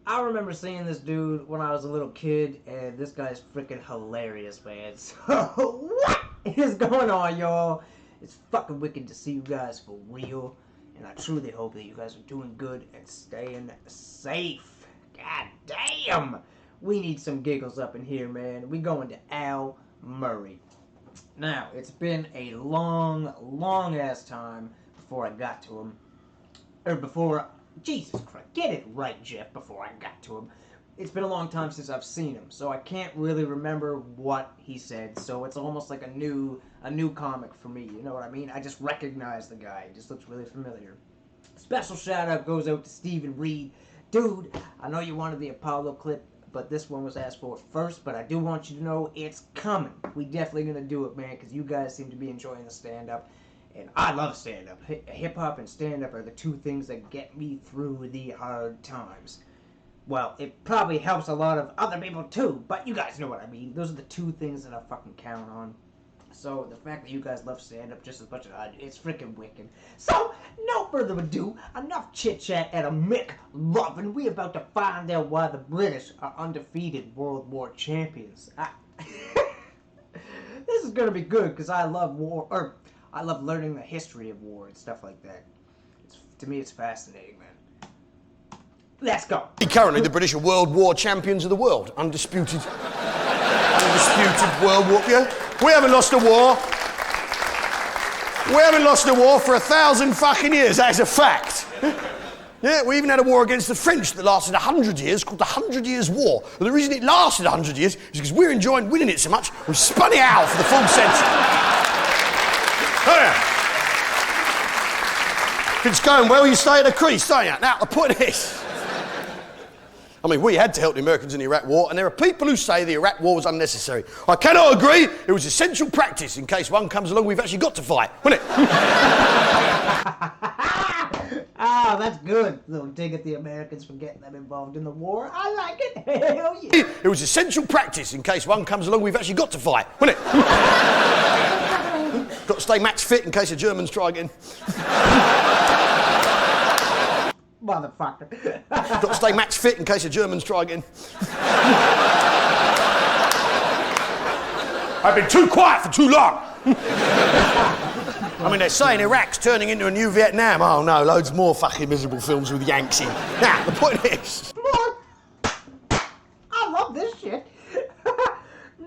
I remember seeing this dude when I was a little kid, and this guy's freaking hilarious, man. So, what is going on, y'all? It's fucking wicked to see you guys for real, and I truly hope that you guys are doing good and staying safe. God damn! We need some giggles up in here, man. We going to Al Murray. Now, it's been a long ass time before I got to him. Or before... Jesus Christ, get it right, Jeff, before I got to him. It's been a long time since I've seen him, so I can't really remember what he said, so it's almost like a new comic for me, you know what I mean? I just recognize the guy, he just looks really familiar. Special shout out goes out to Steven Reed. Dude, I know you wanted the Apollo clip, but this one was asked for first, but I do want you to know it's coming. We definitely gonna do it, man, because you guys seem to be enjoying the stand-up. And I love stand-up. Hip-hop and stand-up are the two things that get me through the hard times. Well, it probably helps a lot of other people too, but you guys know what I mean. Those are the two things that I fucking count on. So, the fact that you guys love stand-up just as much as I do, it's freaking wicked. So, no further ado, enough chit-chat at a McLovin. We about to find out why the British are undefeated World War champions. This is gonna be good, because I love war, I love learning the history of war and stuff like that. To me, it's fascinating, man. Let's go. Currently, the British are World War champions of the world. Undisputed World War. Yeah, we haven't lost a war. We haven't lost a war for 1,000 fucking years. That's a fact. Yeah, we even had a war against the French that lasted 100 years, called the 100 Years' War. And the reason it lasted 100 years is because we're enjoying winning it so much, we've spun it out for the full century. Oh, yeah. If it's going well, you stay at the crease, don't you? Now, the point is, I mean, we had to help the Americans in the Iraq War, and there are people who say the Iraq War was unnecessary. I cannot agree. It was essential practice. In case one comes along, we've actually got to fight, wasn't it? Ah, that's good. Little dig at the Americans for getting them involved in the war. I like it. Hell yeah. It was essential practice. In case one comes along, we've actually got to fight, wasn't it? Got to stay match fit in case the Germans try again. Motherfucker. Got to stay match fit in case the Germans try again. I've been too quiet for too long. I mean, they're saying Iraq's turning into a new Vietnam. Oh no, loads more fucking miserable films with Yanks in. Now, the point is... I love this shit.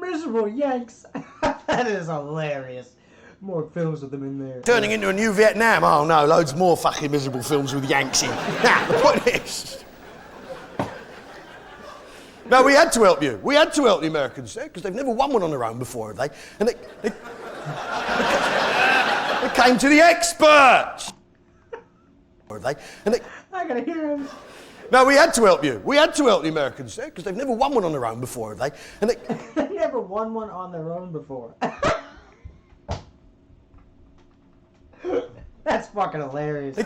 Miserable Yanks. That is hilarious. More films with them in there. Turning into a new Vietnam. Oh no, loads more fucking miserable films with Yanks in. Now, the point is... No, we had to help you. We had to help the Americans, because they've never won one on their own before, have they? And they came to the experts. Have they? And I gotta hear him. No, we had to help you. We had to help the Americans, because they've never won one on their own before, have they? And they never won one on their own before. That's fucking hilarious. They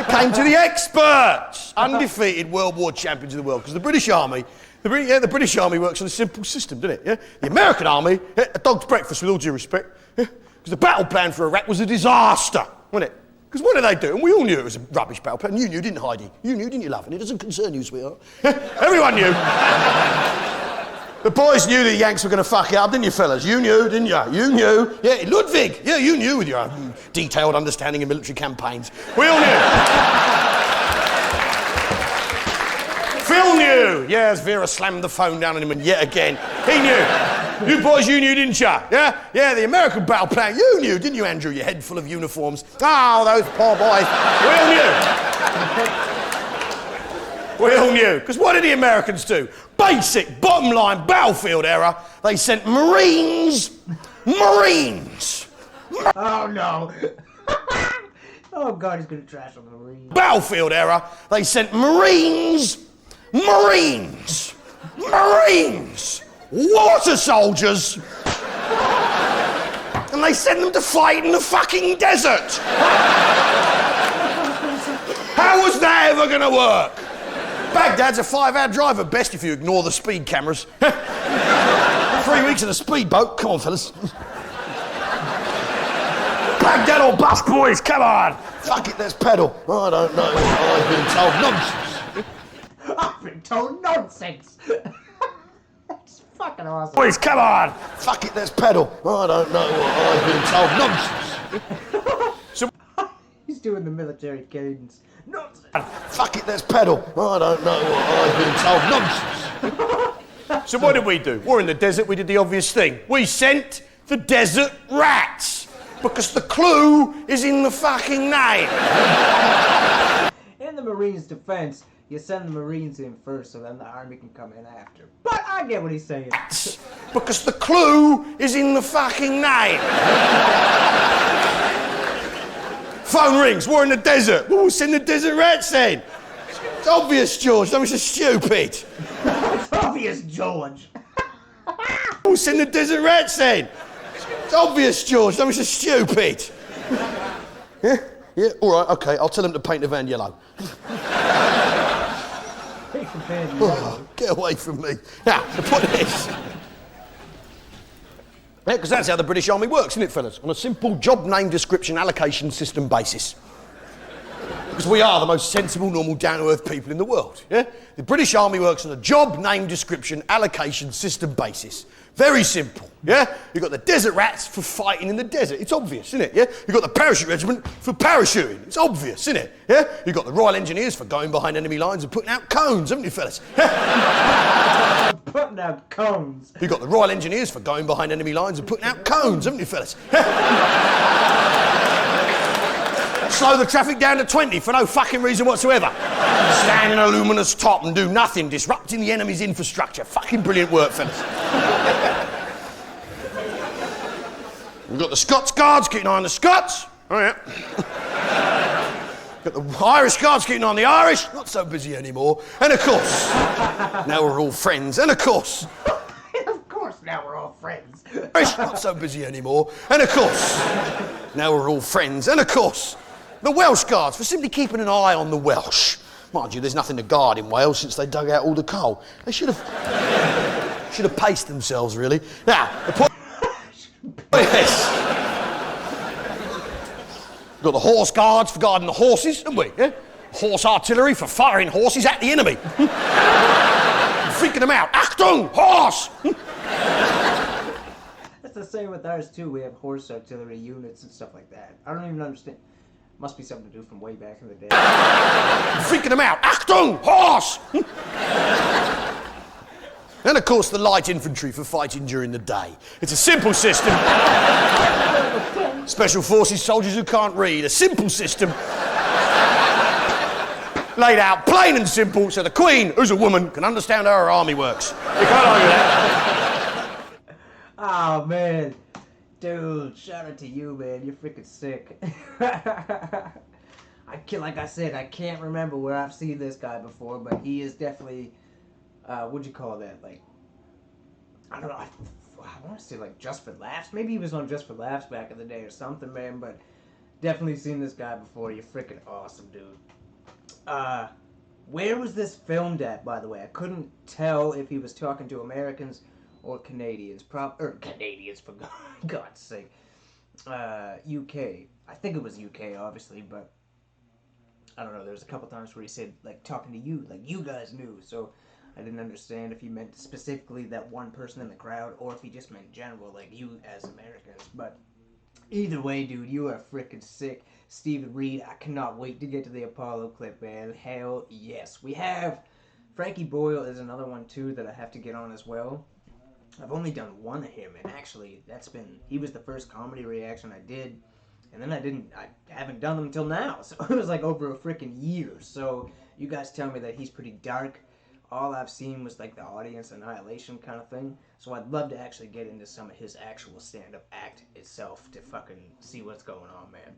came to the experts. Undefeated World War champions of the world. Because the British Army, the British Army works on a simple system, doesn't it? Yeah? The American Army, a dog's breakfast with all due respect. Because the battle plan for Iraq was a disaster, wasn't it? Because what did they do? And we all knew it was a rubbish battle plan. You knew, didn't Heidi? You knew, didn't you, love? And it doesn't concern you, sweetheart. Everyone knew. The boys knew the Yanks were going to fuck it up, didn't you, fellas? You knew, didn't you? You knew. Yeah, Ludwig. Yeah, you knew with your detailed understanding of military campaigns. We all knew. Phil knew. Yes, Vera slammed the phone down on him, and yet again, he knew. You boys, you knew, didn't you? Yeah? Yeah, the American battle plan. You knew, didn't you, Andrew? Your head full of uniforms. Oh, those poor boys. We all knew. We all knew. Because what did the Americans do? Basic, bottom line, battlefield error. They sent Marines. Oh, no. Oh, God, he's going to trash on the Marines. Battlefield error. They sent Marines. Water soldiers. And they sent them to fight in the fucking desert. How was that ever going to work? Baghdad's a 5-hour drive at best if you ignore the speed cameras. 3 weeks in a speedboat. Come on, fellas. Baghdad or bust, boys, come on. Fuck it, let's pedal. I don't know. I've been told nonsense. total nonsense. It's fucking awesome. Boys, come on! Fuck it, let's pedal. I don't know what I've been told. Nonsense. So, He's doing the military cadence. Nonsense. fuck it, let's pedal. I don't know what I've been told. Nonsense. So what did we do? We're in the desert, we did the obvious thing. We sent the desert rats. Because the clue is in the fucking name. In the Marines' defense, you send the Marines in first so then the Army can come in after. But I get what he's saying. Because the clue is in the fucking name. Phone rings, we're in the desert. We'll send the desert rats in. It's obvious, George, that was just stupid. It's obvious, George. We'll send the desert rats in. It's obvious, George, that was just stupid. Yeah? Yeah, all right, okay, I'll tell them to paint the van yellow. Oh, get away from me. Now, the point is... Yeah, because that's how the British Army works, isn't it, fellas? On a simple job name description allocation system basis. Because we are the most sensible, normal, down-to-earth people in the world, yeah? The British Army works on a job name description allocation system basis. Very simple, yeah? You've got the desert rats for fighting in the desert. It's obvious, isn't it, yeah? You've got the parachute regiment for parachuting. It's obvious, isn't it, yeah? You've got the Royal Engineers for going behind enemy lines and putting out cones, haven't you, fellas? Putting out cones. You've got the Royal Engineers for going behind enemy lines and putting out cones, haven't you, fellas? Slow the traffic down to 20 for no fucking reason whatsoever. Stand in a luminous top and do nothing, disrupting the enemy's infrastructure. Fucking brilliant work, fellas. We've got the Scots Guards keeping an eye on the Scots. Oh, yeah. Got the Irish Guards keeping an eye on the Irish. Not so busy anymore. And of course, now we're all friends. And of course... Of course, now we're all friends. Irish, not so busy anymore. And of course, now we're all friends. And of course... The Welsh Guards, for simply keeping an eye on the Welsh. Mind you, there's nothing to guard in Wales since they dug out all the coal. They should have paced themselves, really. Now, the point... Yes. We've got the Horse Guards for guarding the horses, haven't we? Yeah? Horse artillery for firing horses at the enemy. Freaking them out. Achtung, horse! That's the same with ours, too. We have horse artillery units and stuff like that. I don't even understand. Must be something to do from way back in the day. Freaking them out. Achtung, horse! And of course, the light infantry for fighting during the day. It's a simple system. Special forces soldiers who can't read. A simple system. Laid out plain and simple so the Queen, who's a woman, can understand how her army works. You can't argue that. Oh, man. Dude, shout out to you, man. You're freaking sick. Like I said, I can't remember where I've seen this guy before, but he is definitely, what'd you call that? Like, I don't know, I want to say like Just for Laughs. Maybe he was on Just for Laughs back in the day or something, man, but definitely seen this guy before. You're freaking awesome, dude. Where was this filmed at, by the way? I couldn't tell if he was talking to Americans or Canadians, Canadians for God's sake. UK. I think it was UK, obviously, but I don't know. There was a couple times where he said, like, talking to you, like, you guys knew. So I didn't understand if he meant specifically that one person in the crowd or if he just meant general, like you as Americans. But either way, dude, you are freaking sick. Stephen Reed, I cannot wait to get to the Apollo clip, man. Hell yes. We have Frankie Boyle is another one, too, that I have to get on as well. I've only done one of him, and actually, he was the first comedy reaction I did, and then I haven't done them until now, so it was like over a freaking year. So you guys tell me that he's pretty dark. All I've seen was like the audience annihilation kind of thing, so I'd love to actually get into some of his actual stand-up act itself to fucking see what's going on, man.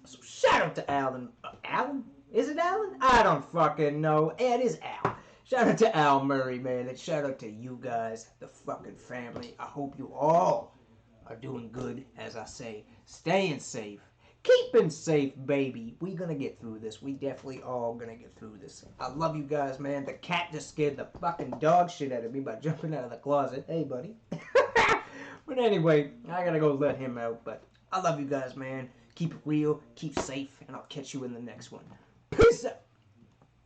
So shout out to Alan. Alan? Is it Alan? I don't fucking know. It is Al. Shout out to Al Murray, man, and shout out to you guys, the fucking family. I hope you all are doing good, as I say. Staying safe. Keeping safe, baby. We gonna get through this. We definitely all gonna get through this. I love you guys, man. The cat just scared the fucking dog shit out of me by jumping out of the closet. Hey, buddy. But anyway, I gotta go let him out. But I love you guys, man. Keep it real, keep safe, and I'll catch you in the next one. Peace out.